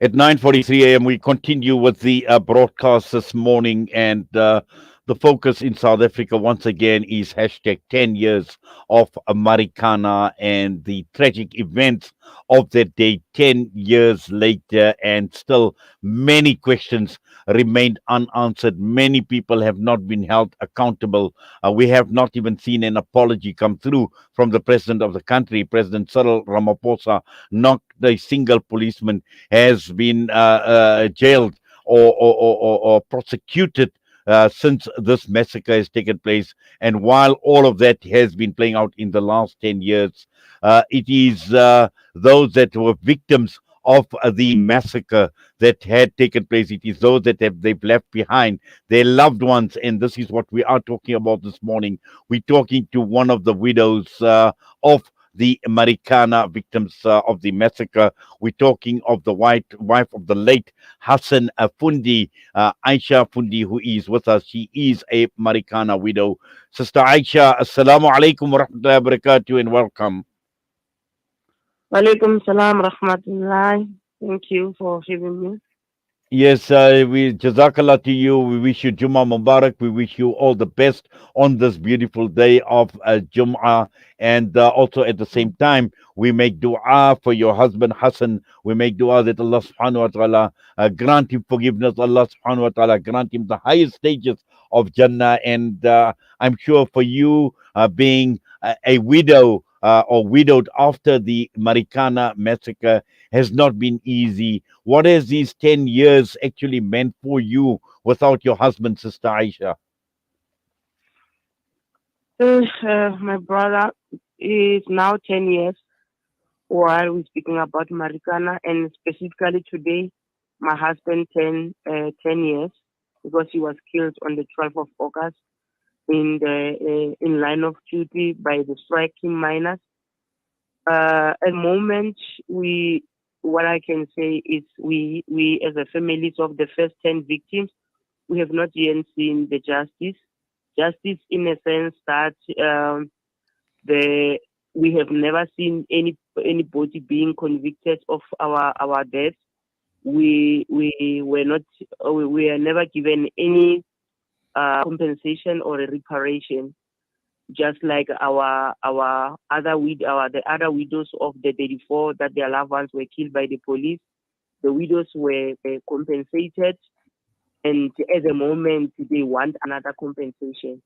At 9:43 a.m., we continue with the broadcast this morning, and the focus in South Africa once again is hashtag 10 years of Marikana and the tragic events of that day 10 years later, and still many questions remained unanswered. Many people have not been held accountable. We have not even seen an apology come through from the president of the country, President Cyril Ramaphosa. Not a single policeman has been jailed or prosecuted since this massacre has taken place. And while all of that has been playing out in the last 10 years, it is those that were victims of the massacre that had taken place. It is those that they've left behind their loved ones, and this is what we are talking about this morning. We're talking to one of the widows of the Marikana victims of the massacre. We're talking of the wife of the late Hassan Fundi, Ayesha Fundi, who is with us. She is a Marikana widow. Sister Aisha, Assalamu alaikum wa rahmatullahi wa barakatuh, and welcome. Walaikum salam rahmatullah. Thank you for having me. Yes, we Jazakallah to you. We wish you Jummah Mubarak. We wish you all the best on this beautiful day of Jum'ah. And also at the same time, we make dua for your husband Hassan. We make dua that Allah subhanahu wa ta'ala grant him forgiveness. Allah subhanahu wa ta'ala grant him the highest stages of Jannah. And I'm sure for you being a widow or widowed after the Marikana massacre has not been easy. What has these 10 years actually meant for you without your husband, Sister Aisha? My brother is now 10 years while we're speaking about Marikana, and specifically today, my husband turned 10 years because he was killed on the 12th of August in line of duty by the striking miners. At the moment, what I can say is we as a families of the first 10 victims, we have not yet seen the justice. Justice in a sense that the we have never seen anybody being convicted of our deaths. We were not we were never given any compensation or a reparation, just like our other the other widows of the 34 that their loved ones were killed by the police. The widows were compensated, and at the moment they want another compensation.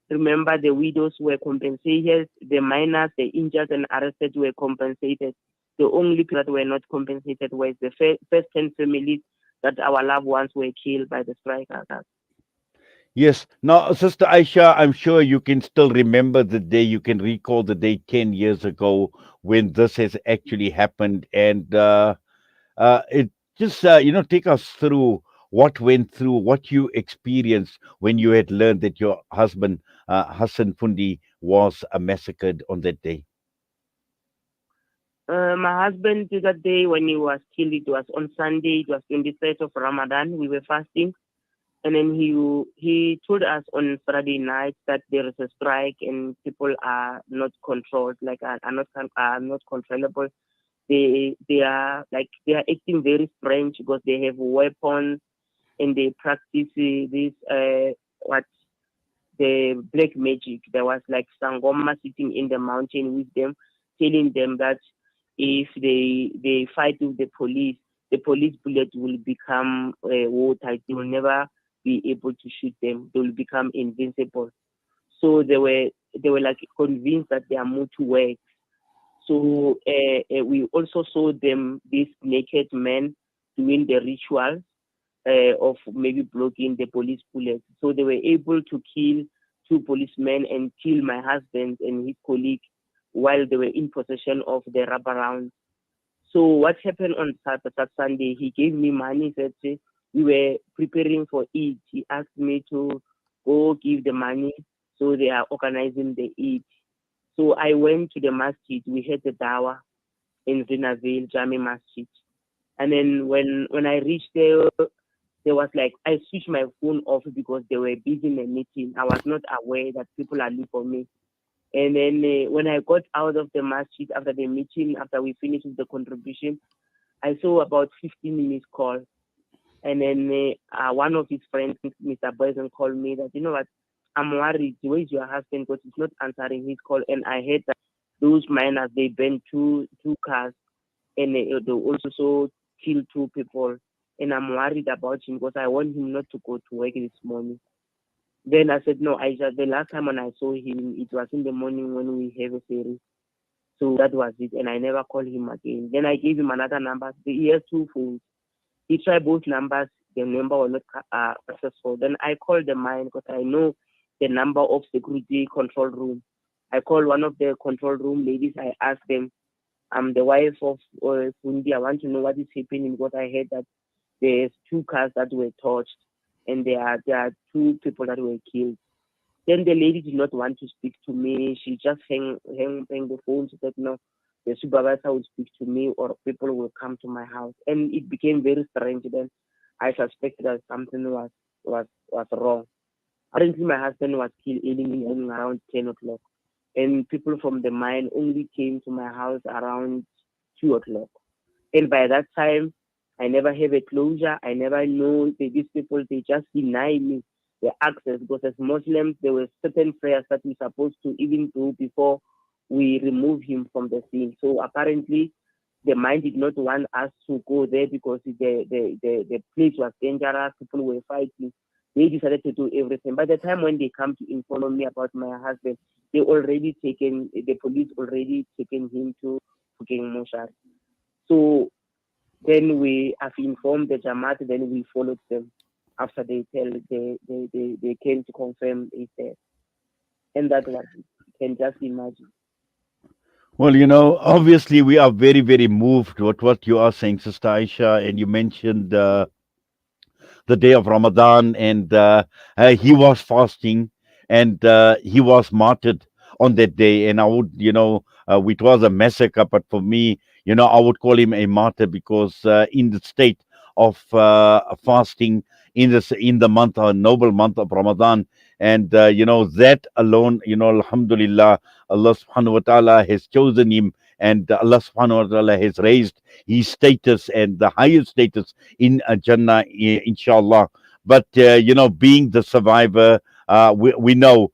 Remember, the widows were compensated, the minors, the injured and arrested were compensated. The only people that were not compensated was the first 10 families that our loved ones were killed by the strikers. Yes. Now, Sister Aisha, I'm sure you can still remember the day, you can recall the day 10 years ago when this has actually happened. And it just, take us through what went through, what you experienced when you had learned that your husband, Hassan Fundi, was massacred on that day. My husband, that day when he was killed, it was on Sunday, it was 23rd of Ramadan. We were fasting. And then he told us on Friday night that there is a strike and people are not controlled, like are not controllable. They are acting very strange because they have weapons and they practice this what the black magic. There was like Sangoma sitting in the mountain with them, telling them that if they fight with the police bullet will become watertight. They will never be able to shoot them. They will become invincible. So they were like convinced that they are more to work. So we also saw them, these naked men, doing the rituals of maybe blocking the police bullets. So they were able to kill two policemen and kill my husband and his colleague while they were in possession of the rubber rounds. So what happened on Sunday? He gave me money. Said we were preparing for Eid. He asked me to go give the money. So they are organizing the Eid. So I went to the masjid. We had the dawa in Rinavale, Jami Masjid. And then when I reached there was like I switched my phone off because they were busy in a meeting. I was not aware that people are looking for me. And then when I got out of the masjid after the meeting, after we finished with the contribution, I saw about 15 minutes call. And then one of his friends, Mr. Boyson, called me that, you know what, I'm worried. Where's your husband? Because he's not answering his call. And I heard that those miners, they burned two cars and they also killed two people. And I'm worried about him because I want him not to go to work this morning. Then I said, no, Aisha, the last time when I saw him, it was in the morning when we have a series. So that was it. And I never called him again. Then I gave him another number. He has two phones. He tried both numbers. The number was not successful. Then I called the mine because I know the number of security control room. I called one of the control room ladies. I asked them, I'm the wife of Fundi. I want to know what is happening because I heard that there's two cars that were touched and there are two people that were killed. Then the lady did not want to speak to me. She just hang the phone. She said, no, the supervisor will speak to me or people will come to my house. And it became very strange. Then I suspected that something was wrong. Apparently, my husband was killed early in the morning around 10 o'clock. And people from the mine only came to my house around 2 o'clock. And by that time, I never have a closure. I never know these people, they just deny me the access because as Muslims, there were certain prayers that we're supposed to even do before we remove him from the scene. So apparently, the mine did not want us to go there because the place was dangerous. People were fighting. They decided to do everything. By the time when they come to inform me about my husband, the police already taken him to Fuking Moshar. So then we have informed the Jamaat, then we followed them after they came to confirm his death. And that was it. You can just imagine. Well, obviously we are very, very moved with what you are saying, Sister Aisha, and you mentioned the day of Ramadan, and he was fasting, and he was martyred on that day. And I would, it was a massacre, but for me, I would call him a martyr because in the state of fasting in the month, a noble month of Ramadan, and that alone, Alhamdulillah, Allah Subhanahu wa Taala has chosen him, and Allah Subhanahu wa Taala has raised his status and the highest status in Jannah, inshallah. But being the survivor, we know,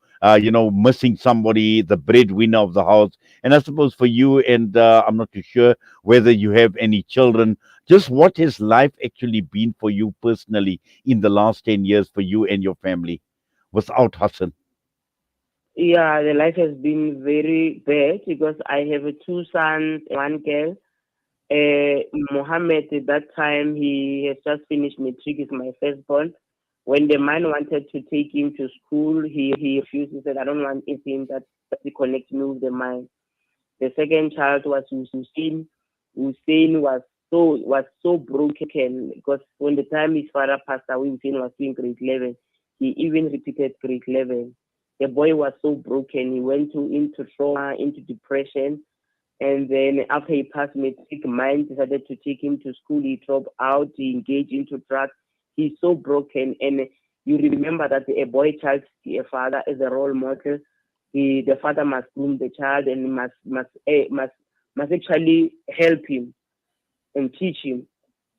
missing somebody, the breadwinner of the house. And I suppose for you, and I'm not too sure whether you have any children, just what has life actually been for you personally in the last 10 years for you and your family without Hassan? Yeah, the life has been very bad because I have two sons and one girl. Mohammed, at that time, he has just finished matric, is my firstborn. When the man wanted to take him to school, he refused. He said, I don't want anything that connects me with the mind. The second child was Hussein. Hussein was so broken because when the time his father passed away, Hussein was doing grade 11. He even repeated grade 11. The boy was so broken. He went into trauma, into depression. And then after he passed matric, mind decided to take him to school. He dropped out. He engaged into drugs. He's so broken. And you remember that a boy child, a father as a role model. The father must groom the child and must actually help him and teach him.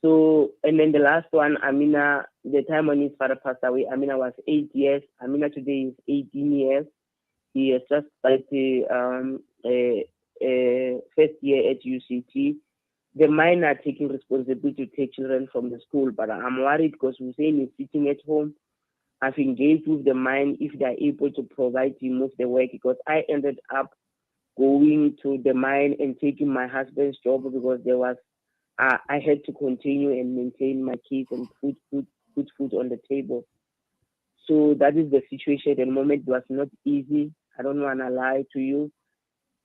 So, and then the last one, Amina, the time when his father passed away, Amina was 8 years. Amina today is 18 years. He has just started first year at UCT. The mine are taking responsibility to take children from the school, but I'm worried because Hussein is sitting at home. I've engaged with the mine if they're able to provide him with the work because I ended up going to the mine and taking my husband's job because I had to continue and maintain my kids and put food on the table. So that is the situation. At the moment it was not easy. I don't want to lie to you.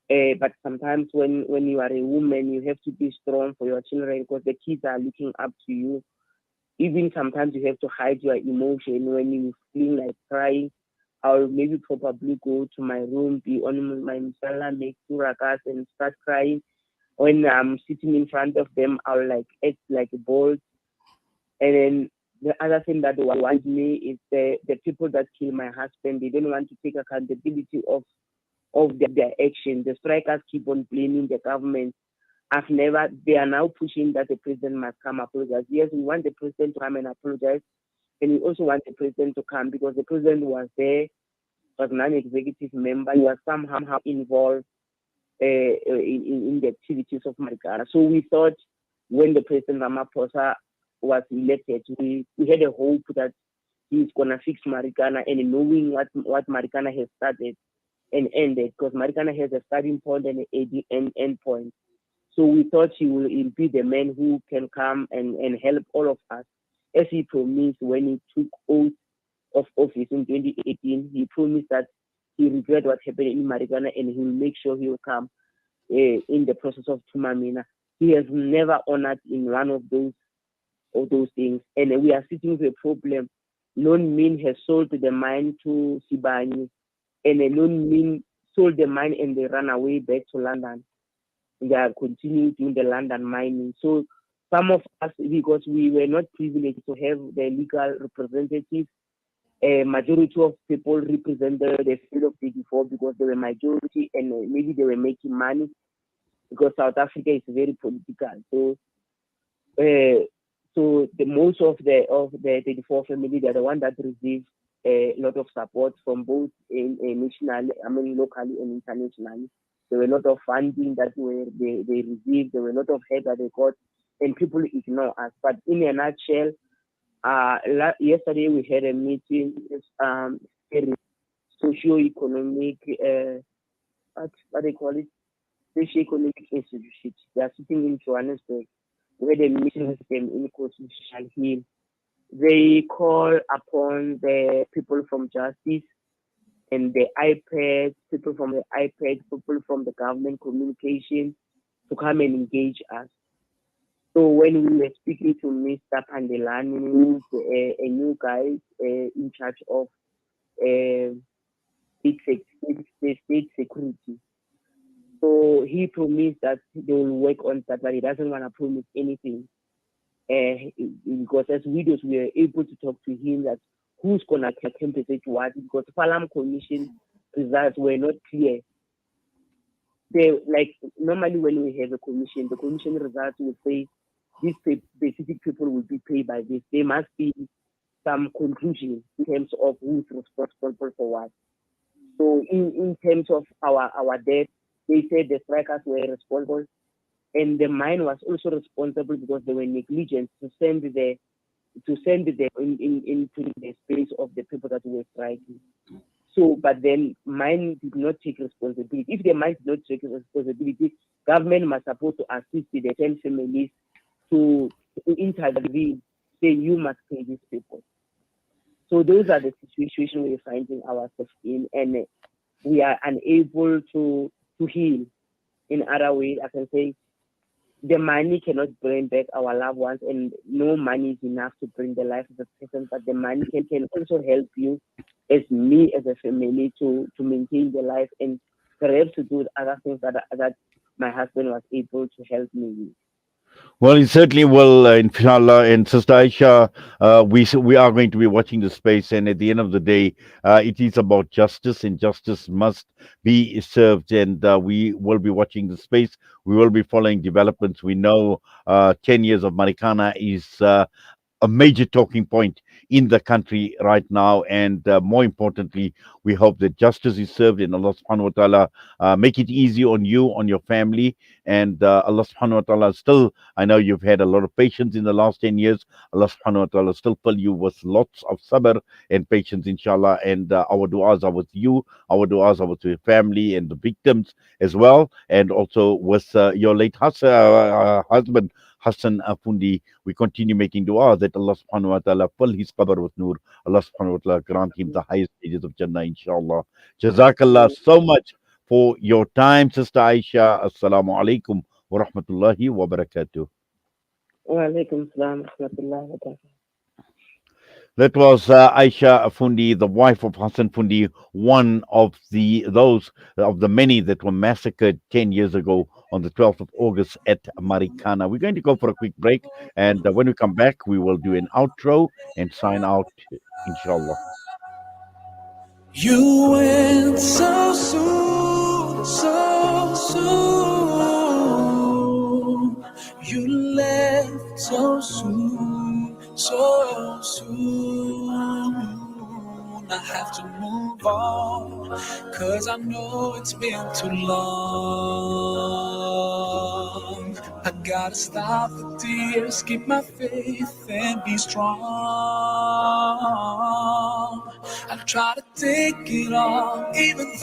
But sometimes when you are a woman, you have to be strong for your children because the kids are looking up to you. Even sometimes you have to hide your emotion when you feel like crying. I'll maybe probably go to my room, be on my musalla, make two rakas and start crying. When I'm sitting in front of them, I'll like act like a bold. And then the other thing that they want me is the people that kill my husband. They don't want to take accountability of of their action. The strikers keep on blaming the government. They are now pushing that the president must come apologize. Yes, we want the president to come and apologize. And we also want the president to come because the president was there, was a non-executive member. He was somehow involved in the activities of Marikana. So we thought when the President Ramaphosa was elected, we had a hope that he's going to fix Marikana, and knowing what Marikana has started and ended, because Marikana has a starting point and an end point. So we thought he'll be the man who can come and help all of us. As he promised when he took oath of office in 2018, he promised that he regret what happened in Marikana and he'll make sure he'll come in the process of Tumamina. He has never honored in one of those things. And we are sitting with a problem. Lone Min has sold the mine to Sibani, and Lone Min sold the mine and they ran away back to London. They are continuing doing the London mining. So some of us, because we were not privileged to have the legal representatives, a majority of people represented the field of 34 because they were majority and maybe they were making money because South Africa is very political. So the most of the 34 family, they're the one that received a lot of support from both nationally, locally and internationally. There were a lot of funding that they received. There were a lot of help that they got, and people ignore us. But in a nutshell, yesterday we had a meeting with socio-economic, what they call it, socio-economic institute. They are sitting in Johannesburg. We had a meeting with them in Constitutional Hill. They call upon the people from justice and the iPad, people from the iPad, people from the government communication to come and engage us. So when we were speaking to Mr. Pandelani, who's a new guy in charge of state security, so he promised that they will work on that, but he doesn't want to promise anything. Because as widows, we are able to talk to him that who's going to compensate what, because Falam Commission results were not clear. Like normally when we have a commission, the commission results will say these specific people will be paid by this. There must be some conclusion in terms of who's responsible for what. So in terms of our debt, they said the strikers were responsible, and the mine was also responsible because they were negligent to send the into the space of the people that were striking. So, but then mine did not take responsibility. If the mine did not take responsibility, government must support to assist the 10 families to intervene, say you must pay these people. So those are the situations we're finding ourselves in, and we are unable to heal. In other ways, I can say the money cannot bring back our loved ones, and no money is enough to bring the life of the person, but the money can also help you as me as a family to maintain the life and perhaps to do other things that my husband was able to help me with. Well, it certainly will, inshallah. And Sister Aisha, we are going to be watching the space. And at the end of the day, it is about justice, and justice must be served. And we will be watching the space. We will be following developments. We know 10 years of Marikana is a major talking point in the country right now. And more importantly, we hope that justice is served and Allah subhanahu wa ta'ala make it easy on you, on your family. And Allah subhanahu wa ta'ala still, I know you've had a lot of patience in the last 10 years. Allah subhanahu wa ta'ala still fill you with lots of sabr and patience, inshallah. And our du'as are with you, our du'as are with your family and the victims as well. And also with your late husband, Hassan Fundi. We continue making dua that Allah subhanahu wa ta'ala fill his qabr with nur. Allah subhanahu wa ta'ala grant him the highest stages of Jannah, inshallah. Jazakallah so much for your time, Sister Aisha. Assalamu alaikum wa rahmatullahi wa barakatuh. Wa alaikum salam wa rahmatullahi wa barakatuh. That was Aisha Fundi, the wife of Hassan Fundi, one of those of the many that were massacred 10 years ago on the 12th of August at Marikana. We're going to go for a quick break, and when we come back, we will do an outro and sign out, inshallah. You went so soon. So soon, you left so soon, so soon. I have to move on, 'cause I know it's been too long. I gotta stop the tears, keep my faith and be strong. I try to take it all, even though